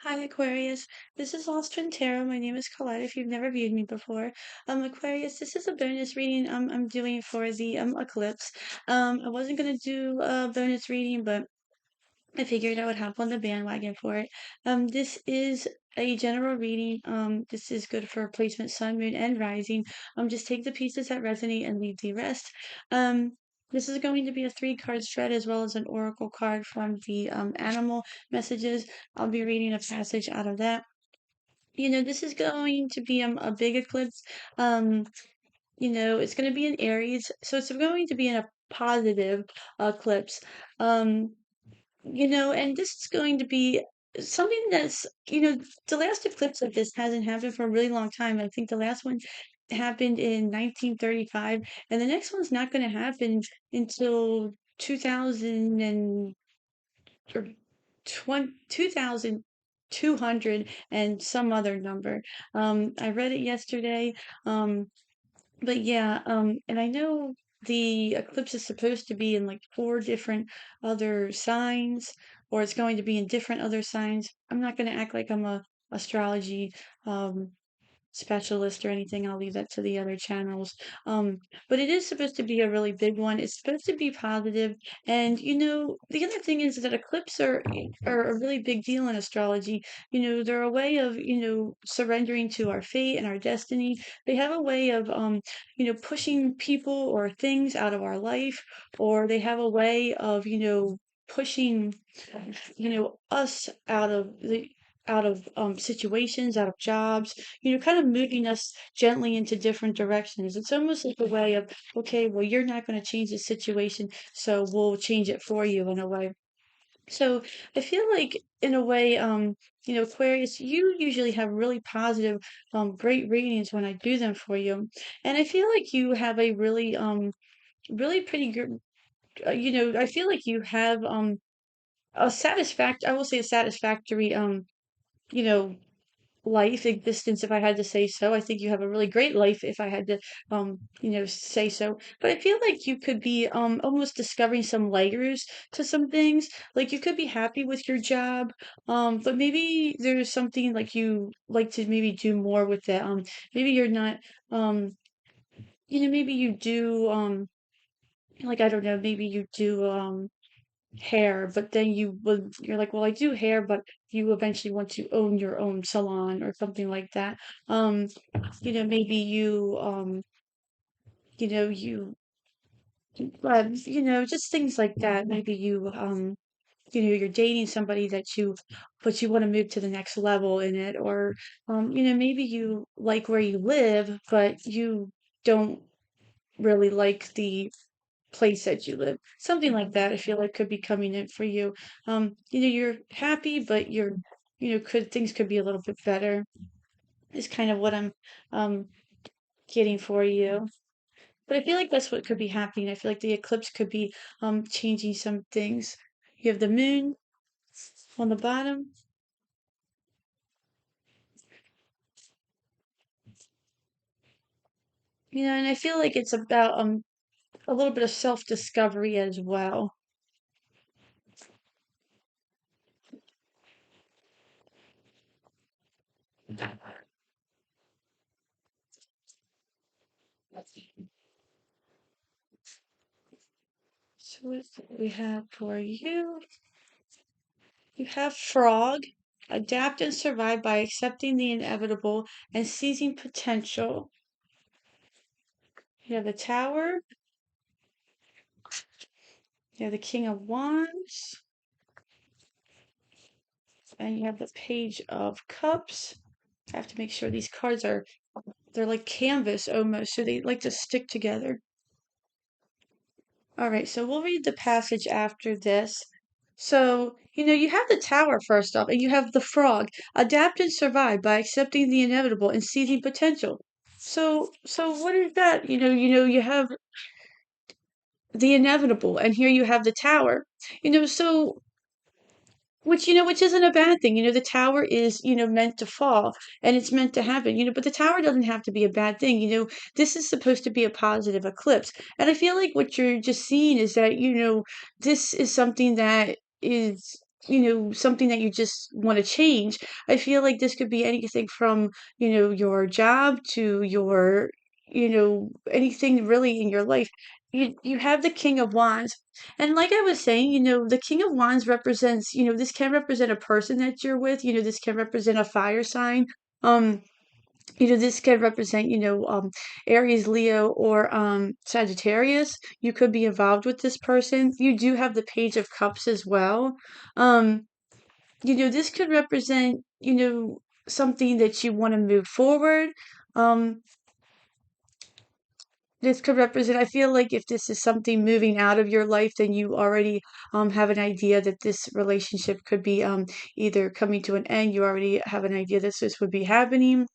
Hi, Aquarius. This is Lost Twin Tarot. My name is Colette, if you've never viewed me before. Aquarius, this is a bonus reading I'm doing for the Eclipse. I wasn't gonna do a bonus reading, but I figured I would hop on the bandwagon for it. This is a general reading. This is good for placement sun, moon, and rising. Just take the pieces that resonate and leave the rest. Um, this is going to be a three-card spread as well as an oracle card from the animal messages. I'll be reading a passage out of that. This is going to be a big eclipse. Um, it's going to be in Aries, so it's going to be in a positive eclipse. Um, and this is going to be something the last eclipse of this hasn't happened for a really long time. I think the last one happened in 1935, and the next one's not going to happen until 2000 or 2200 and some other number. I read it yesterday. But yeah, and I know the eclipse is supposed to be in like four different other signs, or it's going to be in different other signs. I'm not going to act like I'm a astrology um specialist or anything. I'll leave that to the other channels. Um, but it is supposed to be a really big one. It's supposed to be positive. And the other thing is that eclipses are a really big deal in astrology. They're a way of, surrendering to our fate and our destiny. They have a way of pushing people or things out of our life, or they have a way of, pushing us out of situations, out of jobs, kind of moving us gently into different directions. It's almost like a way of, okay, well, you're not going to change the situation, so we'll change it for you in a way. So I feel like in a way, Aquarius, you usually have really positive, great readings when I do them for you. And I feel like you have a really pretty good, I feel like you have, I will say a satisfactory, you know, life existence, if I had to say so. I think you have a really great life, if I had to say so. But I feel like you could be almost discovering some layers to some things. Like you could be happy with your job, but maybe there's something like you like to maybe do more with it. Maybe you're not um maybe you do like I don't know, maybe you do hair, but then you're like, well, I do hair, but you eventually want to own your own salon or something like that. Um, maybe you just things like that. Maybe you're dating somebody but you want to move to the next level in it, or maybe you like where you live, but you don't really like the place that you live. Something like that, I feel like could be coming in for you. You're happy, but things could be a little bit better, is kind of what I'm um getting for you. But I feel like that's what could be happening. I feel like the eclipse could be changing some things. You have the moon on the bottom. And I feel like it's about a little bit of self-discovery as well. So what we have for you? You have frog. Adapt and survive by accepting the inevitable and seizing potential. You have the tower. You have the king of wands. And you have the page of cups. I have to make sure these cards they're like canvas almost, so they like to stick together. All right, so we'll read the passage after this. So, you have the tower first off, and you have the frog. Adapt and survive by accepting the inevitable and seizing potential. So what is that? You have the inevitable, and here you have the tower. So which isn't a bad thing. The tower is, meant to fall and it's meant to happen, but the tower doesn't have to be a bad thing. This is supposed to be a positive eclipse. And I feel like what you're just seeing is that, this is something that is something that you just want to change. I feel like this could be anything from, your job to your, anything really in your life. You have the King of Wands. And like I was saying, the King of Wands represents, this can represent a person that you're with, this can represent a fire sign. Um, this can represent, Aries, Leo, or Sagittarius. You could be involved with this person. You do have the Page of Cups as well. Um, this could represent, something that you want to move forward. Um, this could represent, I feel like if this is something moving out of your life, then you already have an idea that this relationship could be either coming to an end. You already have an idea that this would be happening,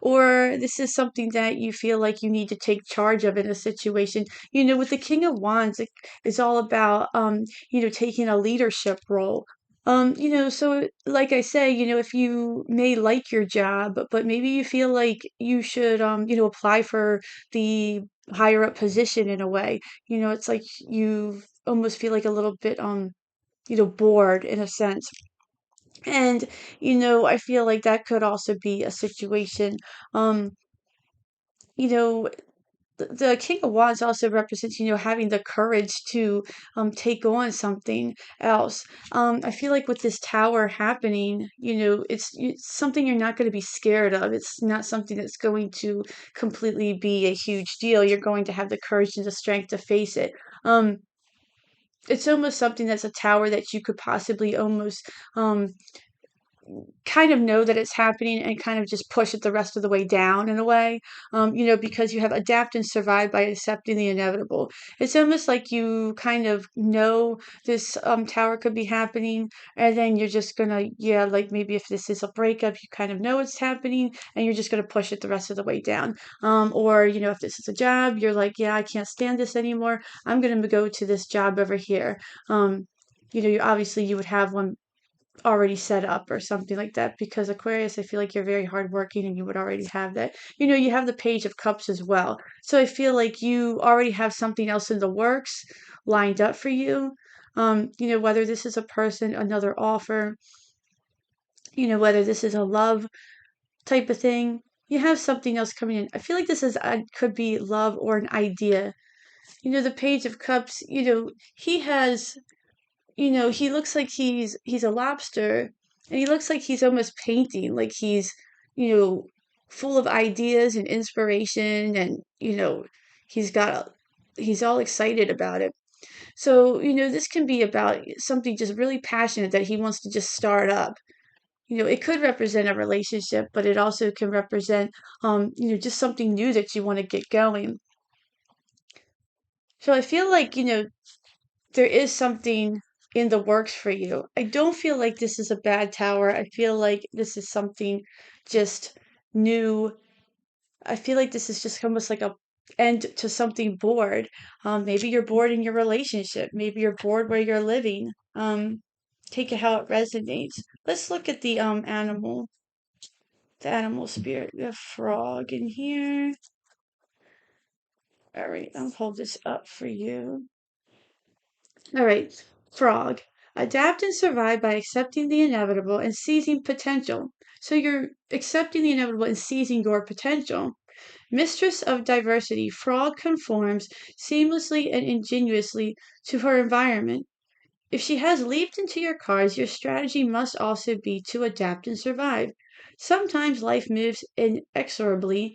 or this is something that you feel like you need to take charge of in a situation. With the King of Wands, it's all about, taking a leadership role. So like I say, if you may like your job, but maybe you feel like you should, apply for the higher up position in a way. It's like you almost feel like a little bit, bored in a sense. And, I feel like that could also be a situation. Um, you know, the King of Wands also represents, having the courage to take on something else. I feel like with this tower happening, it's something you're not going to be scared of. It's not something that's going to completely be a huge deal. You're going to have the courage and the strength to face it. Um, it's almost something that's a tower that you could possibly almost kind of know that it's happening and kind of just push it the rest of the way down in a way, because you have adapt and survive by accepting the inevitable. It's almost like you kind of know this tower could be happening, and then you're just gonna, yeah, like maybe if this is a breakup, you kind of know it's happening, and you're just gonna push it the rest of the way down. Or, if this is a job, you're like, yeah, I can't stand this anymore. I'm gonna go to this job over here. You obviously you would have one already set up or something like that, because Aquarius, I feel like you're very hardworking and you would already have that. You have the Page of Cups as well. So I feel like you already have something else in the works lined up for you. Whether this is a person, another offer, whether this is a love type of thing, you have something else coming in. I feel like this is could be love or an idea. The Page of Cups, he has, he looks like he's a lobster, and he looks like he's almost painting, like he's, you know, full of ideas and inspiration, and he's all excited about it. So, this can be about something just really passionate that he wants to just start up. It could represent a relationship, but it also can represent, just something new that you want to get going. So I feel like, there is something in the works for you. I don't feel like this is a bad tower. I feel like this is something just new. I feel like this is just almost like a end to something bored. Maybe you're bored in your relationship. Maybe you're bored where you're living. Take it how it resonates. Let's look at the animal spirit, the frog in here. All right, I'll hold this up for you. All right, frog. Adapt and survive by accepting the inevitable and seizing potential. So you're accepting the inevitable and seizing your potential. Mistress of diversity, frog conforms seamlessly and ingenuously to her environment. If she has leaped into your cards, your strategy must also be to adapt and survive. Sometimes life moves inexorably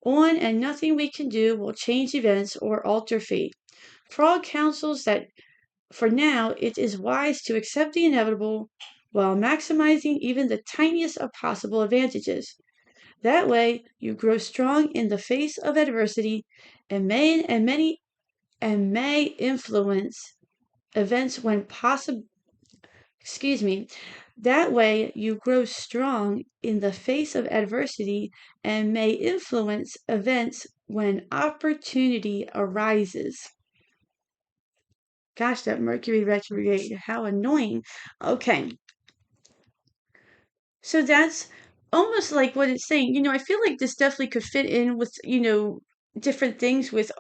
on, and nothing we can do will change events or alter fate. Frog counsels that for now, it is wise to accept the inevitable while maximizing even the tiniest of possible advantages. That way, you grow strong in the face of adversity and may influence events when possible. Excuse me. That way, you grow strong in the face of adversity and may influence events when opportunity arises. Gosh, that Mercury retrograde, how annoying. Okay, so that's almost like what it's saying. I feel like this definitely could fit in with, different things with,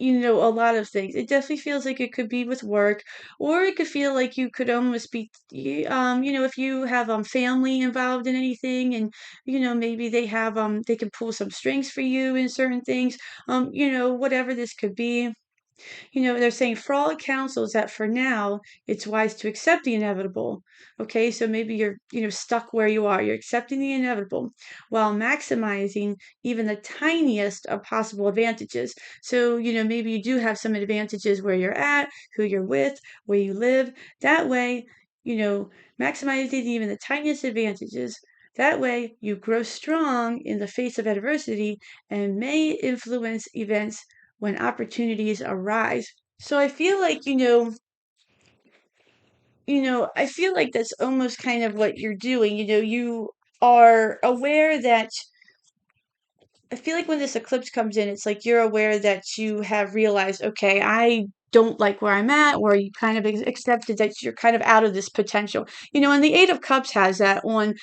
a lot of things. It definitely feels like it could be with work, or it could feel like you could almost be, if you have family involved in anything, and maybe they can pull some strings for you in certain things. Whatever this could be. They're saying fraud counsels that for now, it's wise to accept the inevitable. Okay, so maybe you're, stuck where you are. You're accepting the inevitable while maximizing even the tiniest of possible advantages. So, maybe you do have some advantages where you're at, who you're with, where you live. That way, you know, maximizing even the tiniest advantages. That way, you grow strong in the face of adversity and may influence events when opportunities arise. So I feel like, I feel like that's almost kind of what you're doing. You are aware that I feel like when this eclipse comes in, it's like you're aware that you have realized, okay, I don't like where I'm at, or you kind of accepted that you're kind of out of this potential. And the Eight of Cups has that on.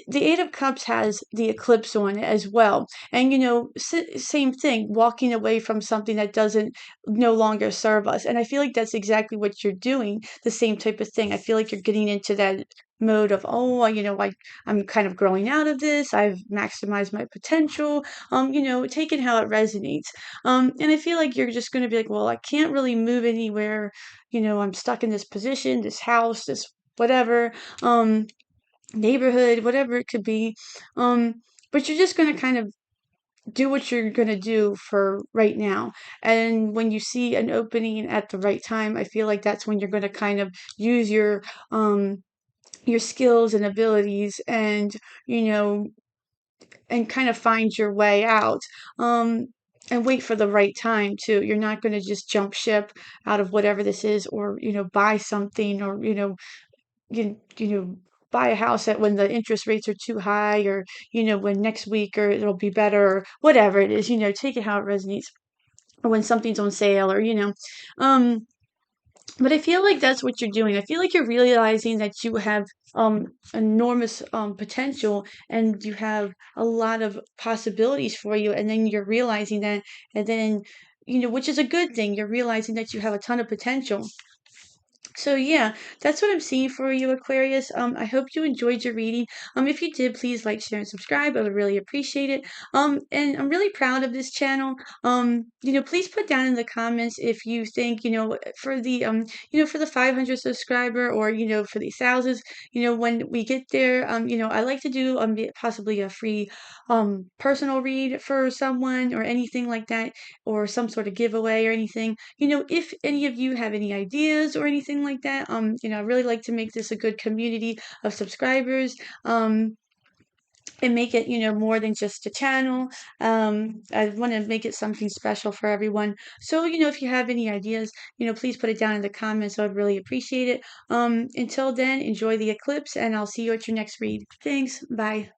The Eight of Cups has the eclipse on it as well. And, same thing, walking away from something that doesn't no longer serve us. And I feel like that's exactly what you're doing, the same type of thing. I feel like you're getting into that mode of, oh, I'm kind of growing out of this. I've maximized my potential, taking how it resonates. And I feel like you're just going to be like, well, I can't really move anywhere. I'm stuck in this position, this house, this whatever, neighborhood, whatever it could be. But you're just going to kind of do what you're going to do for right now. And when you see an opening at the right time, I feel like that's when you're going to kind of use your skills and abilities, and you know and kind of find your way out. Um, and wait for the right time too. You're not going to just jump ship out of whatever this is, or buy something, or you know buy a house at when the interest rates are too high, or when next week, or it'll be better, or whatever it is. Take it how it resonates, or when something's on sale, or um but I feel like that's what you're doing. I feel like you're realizing that you have enormous potential, and you have a lot of possibilities for you, and then you're realizing that, and then which is a good thing. You're realizing that you have a ton of potential. So yeah, that's what I'm seeing for you, Aquarius. I hope you enjoyed your reading. If you did, please like, share, and subscribe. I would really appreciate it. And I'm really proud of this channel. Please put down in the comments if you think, for the 500 subscriber, or for the thousands. When we get there, I like to do possibly a free personal read for someone, or anything like that, or some sort of giveaway or anything. If any of you have any ideas or anything like that, I really like to make this a good community of subscribers. And make it, more than just a channel. I want to make it something special for everyone. So, if you have any ideas, please put it down in the comments. I would really appreciate it. Until then, enjoy the eclipse, and I'll see you at your next read. Thanks. Bye.